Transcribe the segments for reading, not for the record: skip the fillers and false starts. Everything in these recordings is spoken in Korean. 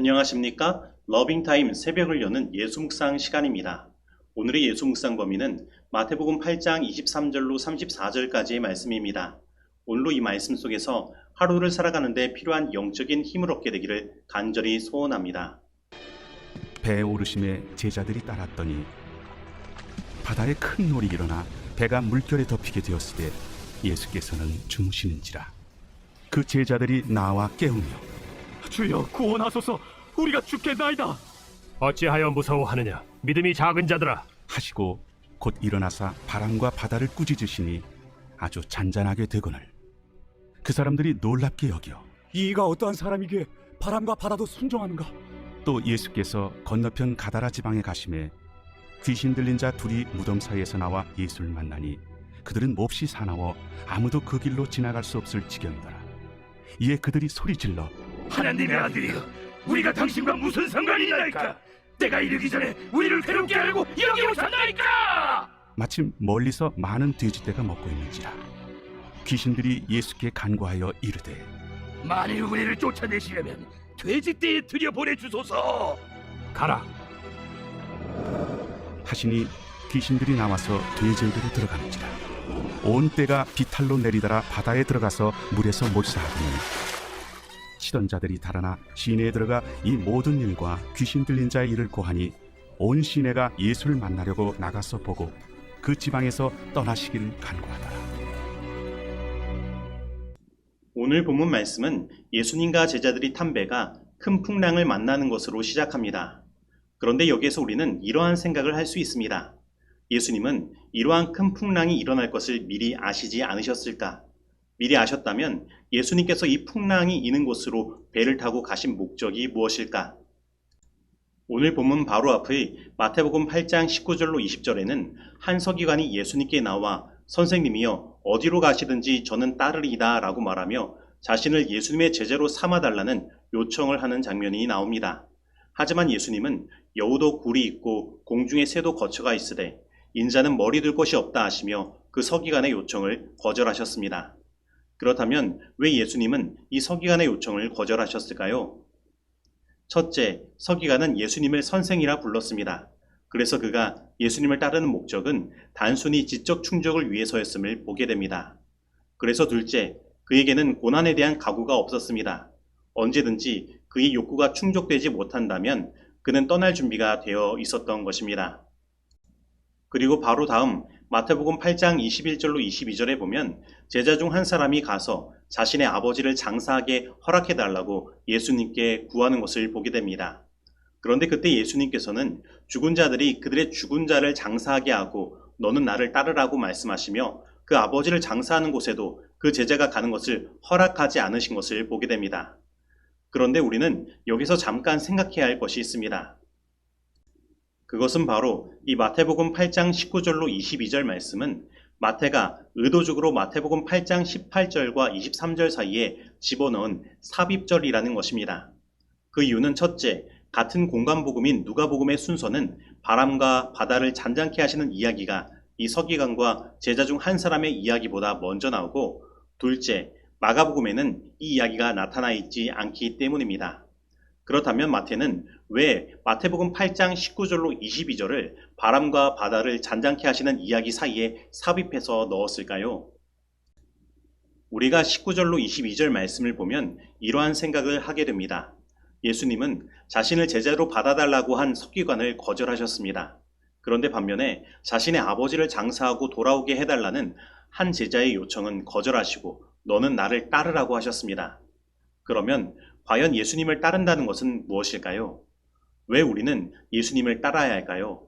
안녕하십니까? 러빙타임 새벽을 여는 예수묵상 시간입니다. 오늘의 예수묵상 범위는 마태복음 8장 23절로 34절까지의 말씀입니다. 오늘로 이 말씀 속에서 하루를 살아가는데 필요한 영적인 힘을 얻게 되기를 간절히 소원합니다. 배에 오르심에 제자들이 따랐더니 바다에 큰 놀이 일어나 배가 물결에 덮이게 되었을 때 예수께서는 주무시는지라. 그 제자들이 나와 깨우며 주여 구원하소서, 우리가 죽겠나이다. 어찌하여 무서워하느냐, 믿음이 작은 자들아. 하시고 곧 일어나사 바람과 바다를 꾸짖으시니 아주 잔잔하게 되거늘 그 사람들이 놀랍게 여겨 이가 어떠한 사람이기에 바람과 바다도 순종하는가? 또 예수께서 건너편 가다라 지방에 가심에 귀신 들린 자 둘이 무덤 사이에서 나와 예수를 만나니 그들은 몹시 사나워 아무도 그 길로 지나갈 수 없을 지경이더라. 이에 그들이 소리질러 하나님의 아들이여, 우리가 당신과 무슨 상관이 있나이까? 때가 이르기 전에 우리를 괴롭게 하려고 여기 오셨나이까? 마침 멀리서 많은 돼지떼가 먹고 있는지라. 귀신들이 예수께 간구하여 이르되 만일 우리를 쫓아내시려면 돼지떼에 들여보내주소서. 가라. 하시니 귀신들이 나와서 돼지에게로 들어가는지라. 온 떼가 비탈로 내리더라 바다에 들어가서 물에서 몰사하더니 치던 자들이 달아나 시내에 들어가 이 모든 일과 귀신 들린 자의 일을 고하니 온 시내가 예수를 만나려고 나가서 보고 그 지방에서 떠나시기를 간구하더라. 오늘 본문 말씀은 예수님과 제자들이 탄 배가 큰 풍랑을 만나는 것으로 시작합니다. 그런데 여기에서 우리는 이러한 생각을 할 수 있습니다. 예수님은 이러한 큰 풍랑이 일어날 것을 미리 아시지 않으셨을까? 미리 아셨다면 예수님께서 이 풍랑이 있는 곳으로 배를 타고 가신 목적이 무엇일까? 오늘 본문 바로 앞의 마태복음 8장 19절로 20절에는 한 서기관이 예수님께 나와 선생님이여 어디로 가시든지 저는 따르리이다 라고 말하며 자신을 예수님의 제자로 삼아달라는 요청을 하는 장면이 나옵니다. 하지만 예수님은 여우도 굴이 있고 공중에 새도 거처가 있으되 인자는 머리 둘 곳이 없다 하시며 그 서기관의 요청을 거절하셨습니다. 그렇다면 왜 예수님은 이 서기관의 요청을 거절하셨을까요? 첫째, 서기관은 예수님을 선생이라 불렀습니다. 그래서 그가 예수님을 따르는 목적은 단순히 지적 충족을 위해서였음을 보게 됩니다. 그래서 둘째, 그에게는 고난에 대한 각오가 없었습니다. 언제든지 그의 욕구가 충족되지 못한다면 그는 떠날 준비가 되어 있었던 것입니다. 그리고 바로 다음 마태복음 8장 21절로 22절에 보면 제자 중 한 사람이 가서 자신의 아버지를 장사하게 허락해달라고 예수님께 구하는 것을 보게 됩니다. 그런데 그때 예수님께서는 죽은 자들이 그들의 죽은 자를 장사하게 하고 너는 나를 따르라고 말씀하시며 그 아버지를 장사하는 곳에도 그 제자가 가는 것을 허락하지 않으신 것을 보게 됩니다. 그런데 우리는 여기서 잠깐 생각해야 할 것이 있습니다. 그것은 바로 이 마태복음 8장 19절로 22절 말씀은 마태가 의도적으로 마태복음 8장 18절과 23절 사이에 집어넣은 삽입절이라는 것입니다. 그 이유는 첫째, 같은 공간복음인 누가복음의 순서는 바람과 바다를 잔잔케 하시는 이야기가 이 서기관과 제자 중 한 사람의 이야기보다 먼저 나오고, 둘째, 마가복음에는 이 이야기가 나타나 있지 않기 때문입니다. 그렇다면 마태는 왜 마태복음 8장 19절로 22절을 바람과 바다를 잔잔케 하시는 이야기 사이에 삽입해서 넣었을까요? 우리가 19절로 22절 말씀을 보면 이러한 생각을 하게 됩니다. 예수님은 자신을 제자로 받아달라고 한 서기관을 거절하셨습니다. 그런데 반면에 자신의 아버지를 장사하고 돌아오게 해달라는 한 제자의 요청은 거절하시고 너는 나를 따르라고 하셨습니다. 그러면 과연 예수님을 따른다는 것은 무엇일까요? 왜 우리는 예수님을 따라야 할까요?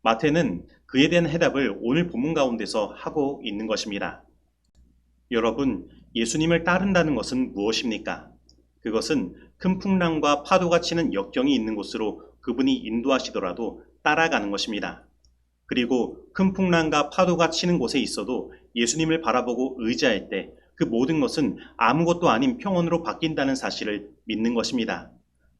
마태는 그에 대한 해답을 오늘 본문 가운데서 하고 있는 것입니다. 여러분, 예수님을 따른다는 것은 무엇입니까? 그것은 큰 풍랑과 파도가 치는 역경이 있는 곳으로 그분이 인도하시더라도 따라가는 것입니다. 그리고 큰 풍랑과 파도가 치는 곳에 있어도 예수님을 바라보고 의지할 때 그 모든 것은 아무것도 아닌 평온으로 바뀐다는 사실을 믿는 것입니다.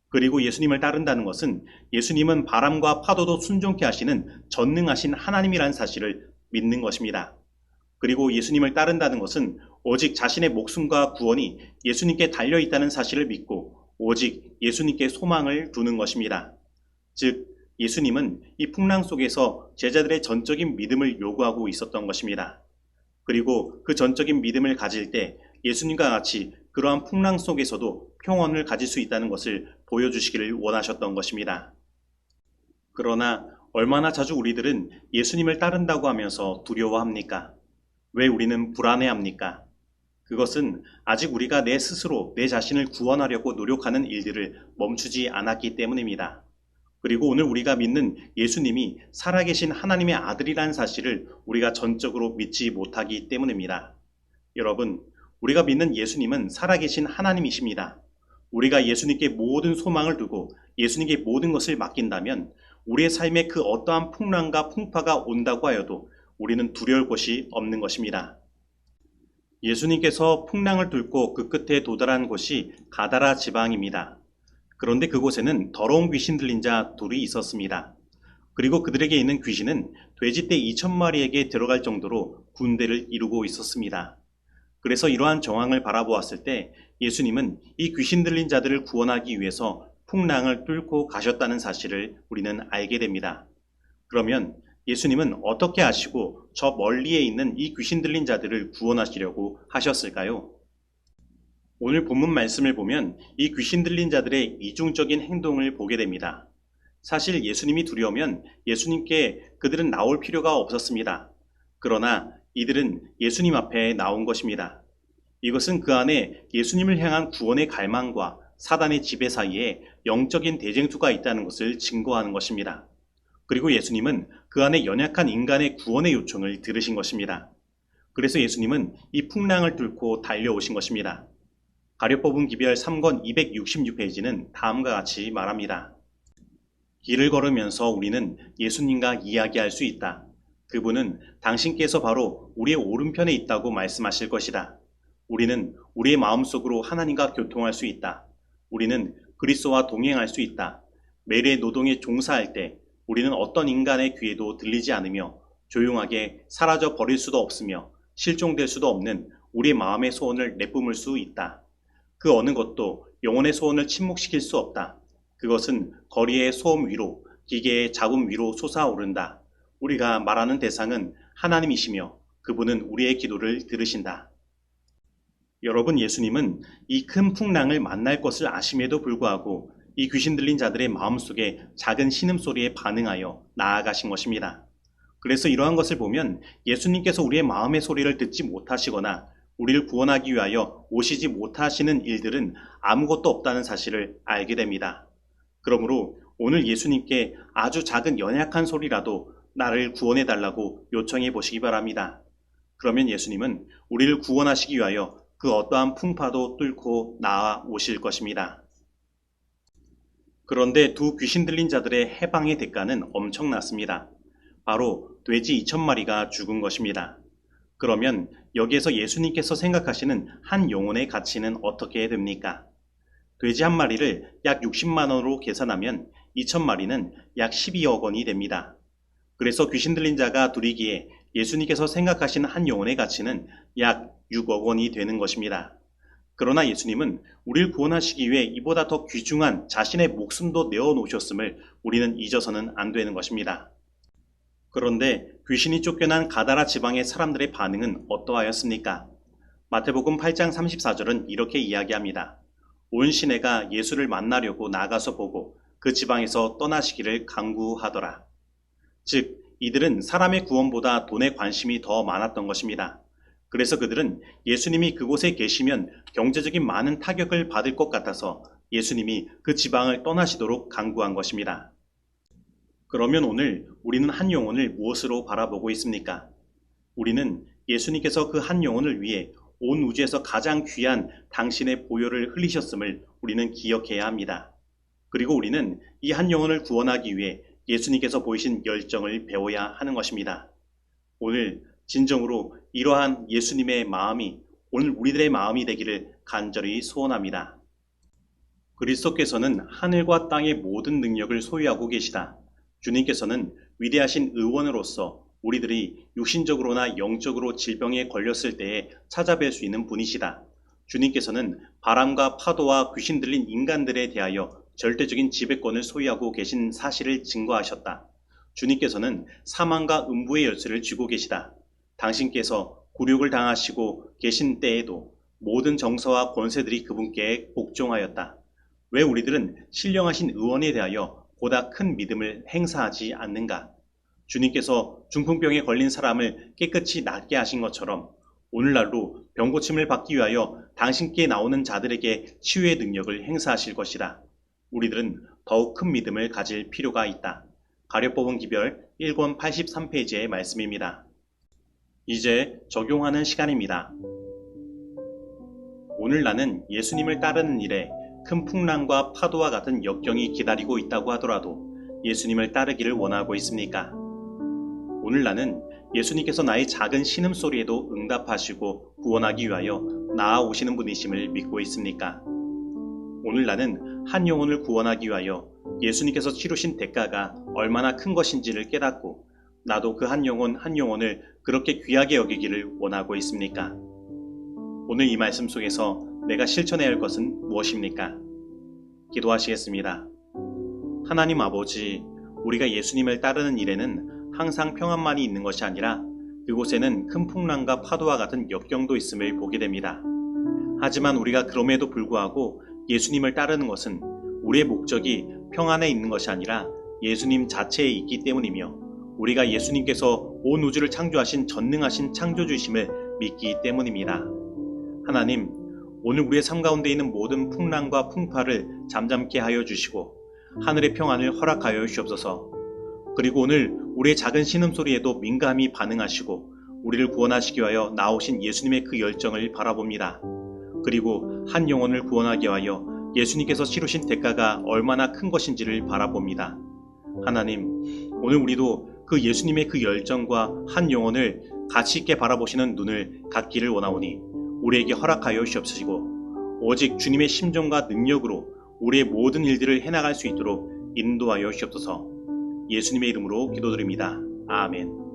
그리고 예수님을 따른다는 것은 예수님은 바람과 파도도 순종케 하시는 전능하신 하나님이라는 사실을 믿는 것입니다. 그리고 예수님을 따른다는 것은 오직 자신의 목숨과 구원이 예수님께 달려있다는 사실을 믿고 오직 예수님께 소망을 두는 것입니다. 즉, 예수님은 이 풍랑 속에서 제자들의 전적인 믿음을 요구하고 있었던 것입니다. 그리고 그 전적인 믿음을 가질 때 예수님과 같이 그러한 풍랑 속에서도 평온을 가질 수 있다는 것을 보여주시기를 원하셨던 것입니다. 그러나 얼마나 자주 우리들은 예수님을 따른다고 하면서 두려워합니까? 왜 우리는 불안해합니까? 그것은 아직 우리가 내 스스로 내 자신을 구원하려고 노력하는 일들을 멈추지 않았기 때문입니다. 그리고 오늘 우리가 믿는 예수님이 살아계신 하나님의 아들이라는 사실을 우리가 전적으로 믿지 못하기 때문입니다. 여러분, 우리가 믿는 예수님은 살아계신 하나님이십니다. 우리가 예수님께 모든 소망을 두고 예수님께 모든 것을 맡긴다면 우리의 삶에 그 어떠한 풍랑과 풍파가 온다고 하여도 우리는 두려울 것이 없는 것입니다. 예수님께서 풍랑을 뚫고 그 끝에 도달한 곳이 가다라 지방입니다. 그런데 그곳에는 더러운 귀신 들린 자 둘이 있었습니다. 그리고 그들에게 있는 귀신은 돼지떼 2,000마리에게 들어갈 정도로 군대를 이루고 있었습니다. 그래서 이러한 정황을 바라보았을 때 예수님은 이 귀신 들린 자들을 구원하기 위해서 풍랑을 뚫고 가셨다는 사실을 우리는 알게 됩니다. 그러면 예수님은 어떻게 하시고 저 멀리에 있는 이 귀신 들린 자들을 구원하시려고 하셨을까요? 오늘 본문 말씀을 보면 이 귀신 들린 자들의 이중적인 행동을 보게 됩니다. 사실 예수님이 두려우면 예수님께 그들은 나올 필요가 없었습니다. 그러나 이들은 예수님 앞에 나온 것입니다. 이것은 그 안에 예수님을 향한 구원의 갈망과 사단의 지배 사이에 영적인 대쟁투가 있다는 것을 증거하는 것입니다. 그리고 예수님은 그 안에 연약한 인간의 구원의 요청을 들으신 것입니다. 그래서 예수님은 이 풍랑을 뚫고 달려오신 것입니다. 가려뽑은 기별 3권 266페이지는 다음과 같이 말합니다. 길을 걸으면서 우리는 예수님과 이야기할 수 있다. 그분은 당신께서 바로 우리의 오른편에 있다고 말씀하실 것이다. 우리는 우리의 마음속으로 하나님과 교통할 수 있다. 우리는 그리스도와 동행할 수 있다. 매일의 노동에 종사할 때 우리는 어떤 인간의 귀에도 들리지 않으며 조용하게 사라져 버릴 수도 없으며 실종될 수도 없는 우리의 마음의 소원을 내뿜을 수 있다. 그 어느 것도 영혼의 소원을 침묵시킬 수 없다. 그것은 거리의 소음 위로, 기계의 잡음 위로 솟아오른다. 우리가 말하는 대상은 하나님이시며 그분은 우리의 기도를 들으신다. 여러분, 예수님은 이 큰 풍랑을 만날 것을 아심에도 불구하고 이 귀신 들린 자들의 마음속에 작은 신음소리에 반응하여 나아가신 것입니다. 그래서 이러한 것을 보면 예수님께서 우리의 마음의 소리를 듣지 못하시거나 우리를 구원하기 위하여 오시지 못하시는 일들은 아무것도 없다는 사실을 알게 됩니다. 그러므로 오늘 예수님께 아주 작은 연약한 소리라도 나를 구원해달라고 요청해 보시기 바랍니다. 그러면 예수님은 우리를 구원하시기 위하여 그 어떠한 풍파도 뚫고 나아 오실 것입니다. 그런데 두 귀신 들린 자들의 해방의 대가는 엄청났습니다. 바로 돼지 2,000마리가 죽은 것입니다. 그러면 여기에서 예수님께서 생각하시는 한 영혼의 가치는 어떻게 됩니까? 돼지 한 마리를 약 60만 원으로 계산하면 2,000마리는 약 12억 원이 됩니다. 그래서 귀신 들린 자가 둘이기에 예수님께서 생각하시는 한 영혼의 가치는 약 6억 원이 되는 것입니다. 그러나 예수님은 우리를 구원하시기 위해 이보다 더 귀중한 자신의 목숨도 내어놓으셨음을 우리는 잊어서는 안 되는 것입니다. 그런데 귀신이 쫓겨난 가다라 지방의 사람들의 반응은 어떠하였습니까? 마태복음 8장 34절은 이렇게 이야기합니다. 온 시내가 예수를 만나려고 나가서 보고 그 지방에서 떠나시기를 강구하더라. 즉, 이들은 사람의 구원보다 돈에 관심이 더 많았던 것입니다. 그래서 그들은 예수님이 그곳에 계시면 경제적인 많은 타격을 받을 것 같아서 예수님이 그 지방을 떠나시도록 강구한 것입니다. 그러면 오늘 우리는 한 영혼을 무엇으로 바라보고 있습니까? 우리는 예수님께서 그 한 영혼을 위해 온 우주에서 가장 귀한 당신의 보혈을 흘리셨음을 우리는 기억해야 합니다. 그리고 우리는 이 한 영혼을 구원하기 위해 예수님께서 보이신 열정을 배워야 하는 것입니다. 오늘 진정으로 이러한 예수님의 마음이 오늘 우리들의 마음이 되기를 간절히 소원합니다. 그리스도께서는 하늘과 땅의 모든 능력을 소유하고 계시다. 주님께서는 위대하신 의원으로서 우리들이 육신적으로나 영적으로 질병에 걸렸을 때에 찾아뵐 수 있는 분이시다. 주님께서는 바람과 파도와 귀신 들린 인간들에 대하여 절대적인 지배권을 소유하고 계신 사실을 증거하셨다. 주님께서는 사망과 음부의 열쇠를 쥐고 계시다. 당신께서 굴욕을 당하시고 계신 때에도 모든 정서와 권세들이 그분께 복종하였다. 왜 우리들은 신령하신 의원에 대하여 보다 큰 믿음을 행사하지 않는가? 주님께서 중풍병에 걸린 사람을 깨끗이 낫게 하신 것처럼 오늘날로 병고침을 받기 위하여 당신께 나오는 자들에게 치유의 능력을 행사하실 것이다. 우리들은 더욱 큰 믿음을 가질 필요가 있다. 가려뽑은 기별 1권 83페이지의 말씀입니다. 이제 적용하는 시간입니다. 오늘 나는 예수님을 따르는 일에 큰 풍랑과 파도와 같은 역경이 기다리고 있다고 하더라도 예수님을 따르기를 원하고 있습니까? 오늘 나는 예수님께서 나의 작은 신음소리에도 응답하시고 구원하기 위하여 나아오시는 분이심을 믿고 있습니까? 오늘 나는 한 영혼을 구원하기 위하여 예수님께서 치르신 대가가 얼마나 큰 것인지를 깨닫고 나도 그 한 영혼을 그렇게 귀하게 여기기를 원하고 있습니까? 오늘 이 말씀 속에서 내가 실천해야 할 것은 무엇입니까? 기도하시겠습니다. 하나님 아버지, 우리가 예수님을 따르는 일에는 항상 평안만이 있는 것이 아니라 그곳에는 큰 풍랑과 파도와 같은 역경도 있음을 보게 됩니다. 하지만 우리가 그럼에도 불구하고 예수님을 따르는 것은 우리의 목적이 평안에 있는 것이 아니라 예수님 자체에 있기 때문이며 우리가 예수님께서 온 우주를 창조하신 전능하신 창조주이심을 믿기 때문입니다. 하나님, 오늘 우리의 삶 가운데 있는 모든 풍랑과 풍파를 잠잠케 하여 주시고 하늘의 평안을 허락하여 주옵소서. 그리고 오늘 우리의 작은 신음소리에도 민감히 반응하시고 우리를 구원하시기 위하여 나오신 예수님의 그 열정을 바라봅니다. 그리고 한 영혼을 구원하기 위하여 예수님께서 치르신 대가가 얼마나 큰 것인지를 바라봅니다. 하나님, 오늘 우리도 그 예수님의 그 열정과 한 영혼을 가치 있게 바라보시는 눈을 갖기를 원하오니 우리에게 허락하여 주옵시고 오직 주님의 심정과 능력으로 우리의 모든 일들을 해나갈 수 있도록 인도하여 주옵소서. 예수님의 이름으로 기도드립니다. 아멘.